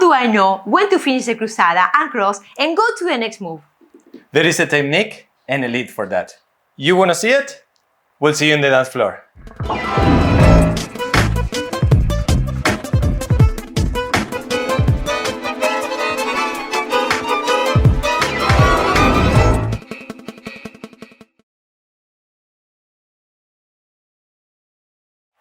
do I know when to finish the cruzada, uncross, and go to the next move? There is a technique and a lead for that. You want to see it? We'll see you in the dance floor.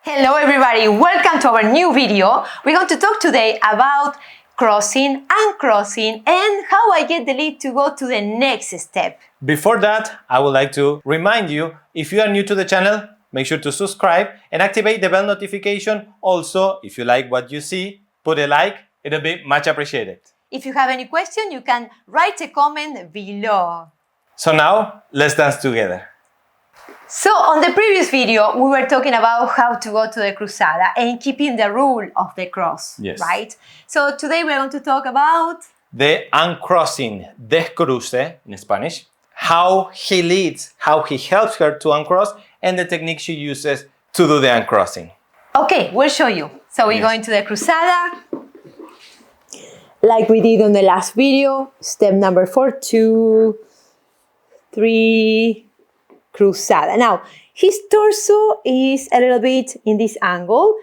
Hello everybody, welcome to our new video. We're going to talk today about crossing, uncrossing, and how I get the lead to go to the next step. Before that, I would like to remind you, if you are new to the channel, make sure to subscribe and activate the bell notification. Also, if you like what you see, put a like, it'll be much appreciated. If you have any question, you can write a comment below. So now, let's dance together. So on the previous video, we were talking about how to go to the cruzada and keeping the rule of the cross, yes, right? So today we're going to talk about the uncrossing, descruce in Spanish, how he leads, how he helps her to uncross, and the technique she uses to do the uncrossing. Okay, we'll show you. So we're Yes. going to the cruzada, like we did on the last video. Step number 4, 2, 3, cruzada. Now, his torso is a little bit in this angle.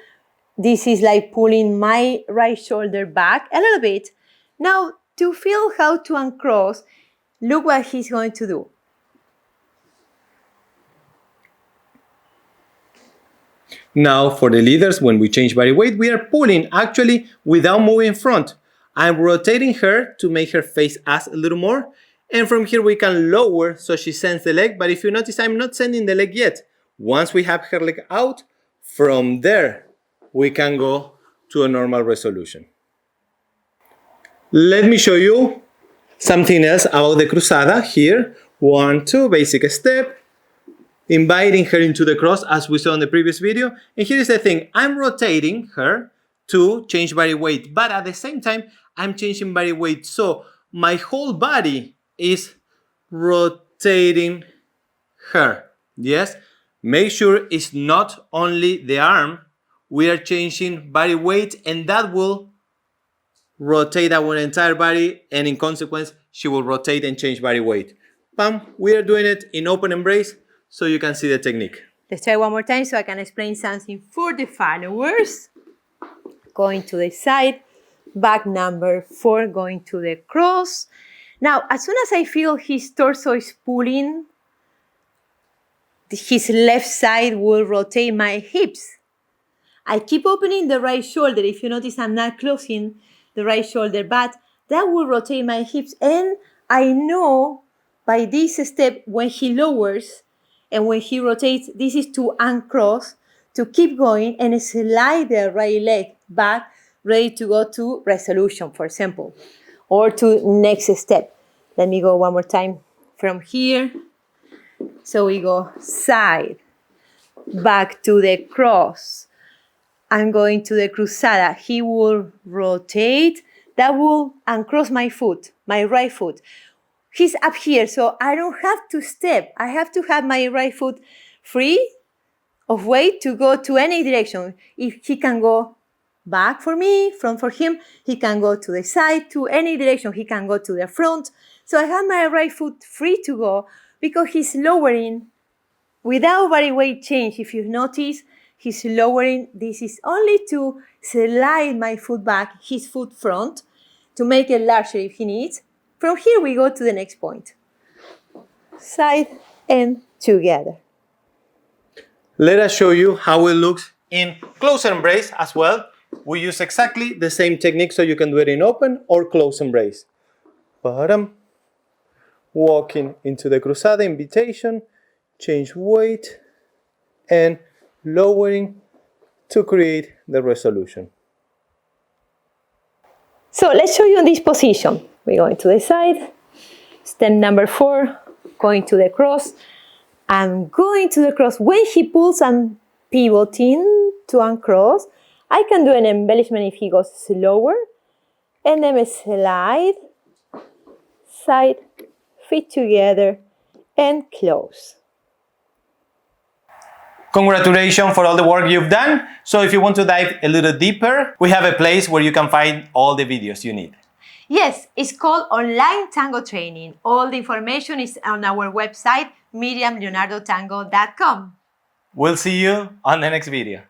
This is like pulling my right shoulder back a little bit. Now, to feel how to uncross, look what he's going to do. Now, for the leaders, when we change body weight, we are pulling actually without moving front. I'm rotating her to make her face us a little more. And from here we can lower so she sends the leg. But if you notice, I'm not sending the leg yet. Once we have her leg out, from there, we can go to a normal resolution. Let me show you something else about the cruzada here. 1, 2, basic step. Inviting her into the cross as we saw in the previous video. And here is the thing, I'm rotating her to change body weight, but at the same time, I'm changing body weight. So my whole body is rotating her. Yes, make sure it's not only the arm. We are changing body weight, and that will rotate our entire body, and in consequence, she will rotate and change body weight. Bam, we are doing it in open embrace, so you can see the technique. Let's try one more time so I can explain something for the followers. Going to the side, back number 4, going to the cross. Now, as soon as I feel his torso is pulling, his left side will rotate my hips. I keep opening the right shoulder. If you notice, I'm not closing the right shoulder, but that will rotate my hips. And I know by this step, when he lowers and when he rotates, this is to uncross, to keep going and slide the right leg back, ready to go to resolution, for example, or to next step. Let me go one more time from here. So we go side, back to the cross. I'm going to the cruzada. He will rotate. That will uncross my foot, my right foot. He's up here, so I don't have to step. I have to have my right foot free of weight to go to any direction. If he can go back for me, front for him, he can go to the side, to any direction. He can go to the front. So I have my right foot free to go because he's lowering without body weight change. If you notice, he's lowering. This is only to slide my foot back, his foot front, to make it larger if he needs. From here, we go to the next point. Side and together. Let us show you how it looks in close embrace as well. We use exactly the same technique, so you can do it in open or close embrace. Bottom, walking into the cruzada invitation, change weight, and lowering to create the resolution. So let's show you in this position. We're going to the side. Step number 4, going to the cross. I'm going to the cross. When he pulls, I'm pivoting to uncross. I can do an embellishment if he goes slower. And then slide, side, feet together, and close. Congratulations for all the work you've done. So if you want to dive a little deeper, we have a place where you can find all the videos you need. Yes, it's called Online Tango Training. All the information is on our website, miriamleonardotango.com. We'll see you on the next video.